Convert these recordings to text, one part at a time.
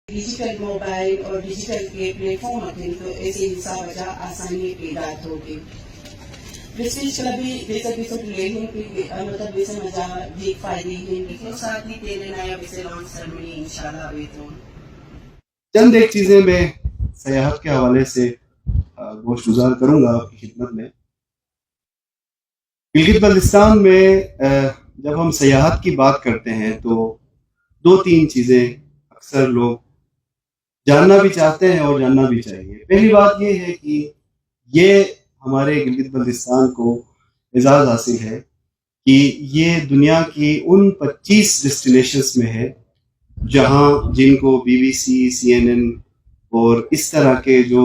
Digital mobile اور digital کے plate form رکھیں تو ایسے حساب وجہ آسانی ایجاد ہوگی. پریسٹیج کلب بھی جیسا بھی سب لے ہیں کہ مطلب ویسے مزہ بھی فائدے ہیں لیکن ساتھ ہی تیرے نیا ویسے لانچ سرمنی انشاءاللہ ہوئی تو چند ایک چیزیں میں سیاحت کے حوالے سے گوشت گزار کروں گا آپ کی خدمت میں. گلگت بلتستان میں جب ہم سیاحت کی بات کرتے ہیں تو دو تین چیزیں اکثر لوگ جاننا بھی چاہتے ہیں اور جاننا بھی چاہیے. پہلی بات یہ ہے کہ یہ ہمارے گلگت بلتستان کو اعزاز حاصل ہے کہ یہ دنیا کی ان 25 ڈیسٹینیشنز میں ہے جہاں جن کو BBC, CNN اور اس طرح کے جو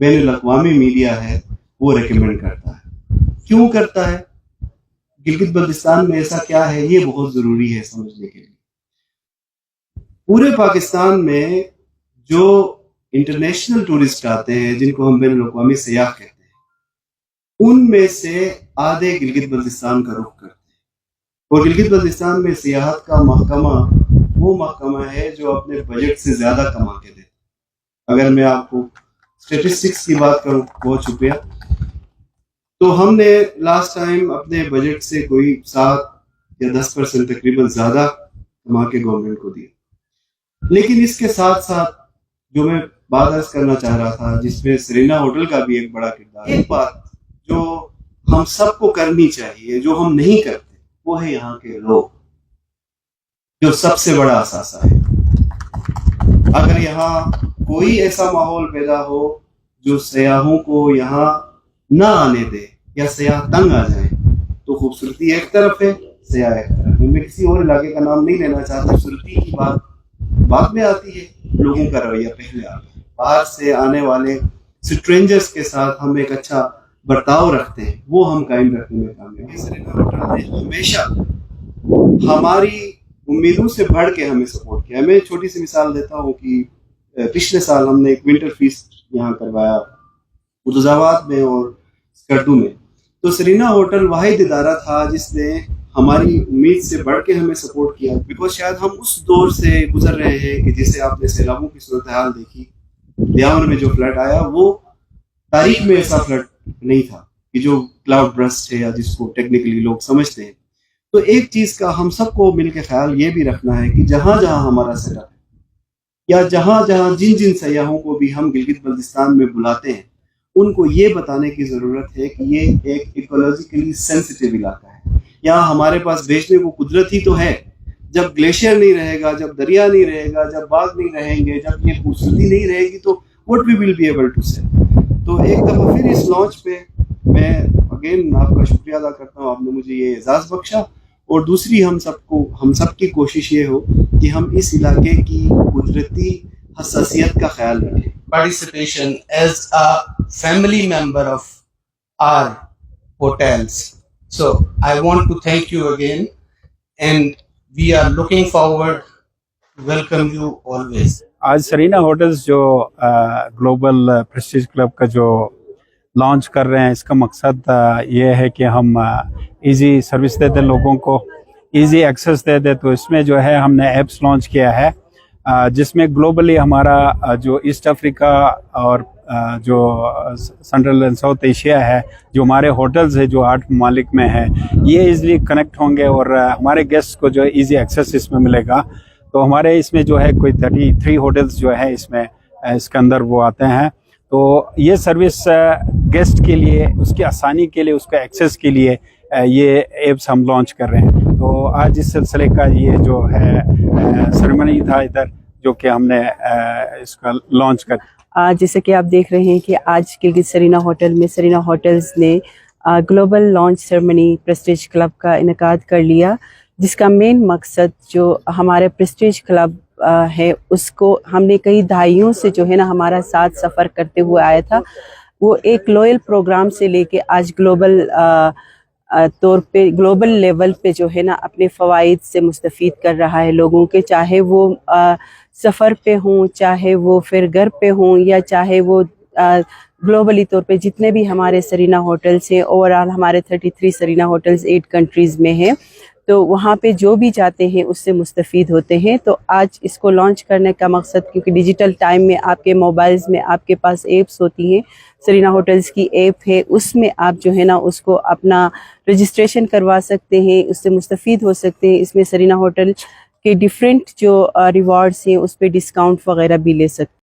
بین الاقوامی میڈیا ہے وہ ریکمینڈ کرتا ہے. کیوں کرتا ہے؟ گلگت بلتستان میں ایسا کیا ہے یہ بہت ضروری ہے سمجھنے کے لیے. پورے پاکستان میں جو انٹرنیشنل ٹورسٹ آتے ہیں جن کو ہم بین الاقوامی سیاح کہتے ہیں ان میں سے آدھے گلگت بلتستان کا رخ کرتے ہیں. اور گلگت بلتستان میں سیاحت کا محکمہ وہ محکمہ ہے جو اپنے بجٹ سے زیادہ کما کے دیتا ہے. اگر میں آپ کو اسٹیٹسٹکس کی بات کروں بہت شکریہ تو ہم نے لاسٹ ٹائم اپنے بجٹ سے کوئی 7 یا 10% تقریباً زیادہ کما کے گورنمنٹ کو دیا. لیکن اس کے ساتھ ساتھ جو میں بات عرض کرنا چاہ رہا تھا جس میں سرینا ہوٹل کا بھی ایک بڑا کردار ہے. ایک بات جو ہم سب کو کرنی چاہیے جو ہم نہیں کرتے وہ ہے یہاں کے لوگ جو سب سے بڑا اثاثہ ہے. اگر یہاں کوئی ایسا ماحول پیدا ہو جو سیاحوں کو یہاں نہ آنے دے یا سیاح تنگ آ جائیں تو خوبصورتی ایک طرف ہے سیاح ایک طرف ہے. میں کسی اور علاقے کا نام نہیں لینا چاہتا. خوبصورتی کی بات بعد میں آتی ہے, لوگوں کا رویہ پہلے آتا ہے. باہر سے آنے والے سٹرینجرز کے ساتھ ہم ایک اچھا برتاؤ رکھتے ہیں وہ ہم قائم رکھنے میں کامیاب ہیں. سرینا ہوٹل نے ہمیشہ ہماری امیدوں سے بڑھ کے ہمیں سپورٹ کیا. میں چھوٹی سی مثال دیتا ہوں کہ پچھلے سال ہم نے ایک ونٹر فیسٹ یہاں کروایا متضاوات میں اور اسکردو میں. تو سرینا ہوٹل واحد ادارہ تھا جس نے ہماری امید سے بڑھ کے ہمیں سپورٹ کیا. بیکاز شاید ہم اس دور سے گزر رہے ہیں کہ جسے آپ نے سیلابوں کی صورتحال دیکھی, دیاور میں جو فلڈ آیا وہ تاریخ میں ایسا فلڈ نہیں تھا کہ جو کلاؤڈ برسٹ ہے یا جس کو ٹیکنیکلی لوگ سمجھتے ہیں. تو ایک چیز کا ہم سب کو مل کے خیال یہ بھی رکھنا ہے کہ جہاں جہاں ہمارا سیٹ اپ ہے یا جہاں جہاں جن سیاحوں کو بھی ہم گلگت بلتستان میں بلاتے ہیں ان کو یہ بتانے کی ضرورت ہے کہ یہ ایک ایکولوجیکلی سینسیٹیو علاقہ ہے. یہاں ہمارے پاس بیچنے کو قدرت ہی تو ہے. جب گلیشیئر نہیں رہے گا, جب دریا نہیں رہے گا, جب باغ نہیں رہیں گے, جب یہ خوبصورتی نہیں رہے گی تو what we will be able to say. تو ایک دفعہ پھر اس لانچ پہ میں اگین آپ کا شکریہ ادا کرتا ہوں. آپ نے مجھے یہ اعزاز بخشا. اور دوسری ہم سب کی کوشش یہ ہو کہ ہم اس علاقے کی قدرتی حساسیت کا خیال رکھیں. Participation as a family member of our hotels. So I want to thank you again and we are looking forward to welcome you always. آج سرینا ہوٹلز جو گلوبل پریسٹیج کلب کا جو لانچ کر رہے ہیں اس کا مقصد یہ ہے کہ ہم ایزی سروس دے دیں لوگوں کو, ایزی ایکسیس دے دیں. تو اس میں جو ہے ہم نے ایپس لانچ کیا ہے جس میں گلوبلی ہمارا جو ایسٹ افریقہ اور جو سنٹرل اینڈ ساؤتھ ایشیا ہے جو ہمارے ہوٹلز ہیں جو 8 ممالک میں ہیں یہ ایزلی کنیکٹ ہوں گے اور ہمارے گیسٹ کو جو ایزی ایکسیس اس میں ملے گا. تو ہمارے اس میں جو ہے کوئی 33 ہوٹلز جو ہے اس کے اندر وہ آتے ہیں. تو یہ سروس گیسٹ کے لیے اس کی آسانی کے لیے اس کا ایکسیس کے لیے یہ ایپس ہم لانچ کر رہے ہیں. تو آج اس سلسلے کا یہ جو ہے سرمنی تھا ادھر جو کہ ہم نے اس کا لانچ کر. جیسے کہ آپ دیکھ رہے ہیں کہ آج گلگت سرینا ہوٹل میں سرینا ہوٹلز نے global launch ceremony prestige club کا انعقاد کر لیا جس کا مین مقصد جو ہمارے پریسٹیج کلب ہے اس کو ہم نے کئی دہائیوں سے جو ہے نا ہمارا ساتھ سفر کرتے ہوئے آیا تھا وہ ایک لوئل پروگرام سے لے کے آج گلوبل طور پہ گلوبل لیول پہ جو ہے نا اپنے فوائد سے مستفید کر رہا ہے لوگوں کے, چاہے وہ سفر پہ ہوں, چاہے وہ پھر گھر پہ ہوں یا چاہے وہ گلوبلی طور پہ جتنے بھی ہمارے سرینا ہوٹلس ہیں. اوور آل ہمارے 33 سرینا ہوٹلس 8 کنٹریز میں ہیں. تو وہاں پہ جو بھی جاتے ہیں اس سے مستفید ہوتے ہیں. تو آج اس کو لانچ کرنے کا مقصد، کیونکہ ڈیجیٹل ٹائم میں آپ کے موبائلز میں آپ کے پاس ایپس ہوتی ہیں، سرینا ہوٹلز کی ایپ ہے، اس میں آپ جو ہے نا اس کو اپنا رجسٹریشن کروا سکتے ہیں، اس سے مستفید ہو سکتے ہیں. اس میں سرینا ہوٹل کے ڈیفرنٹ جو ریوارڈس ہیں اس پہ ڈسکاؤنٹ وغیرہ بھی لے سکتے ہیں.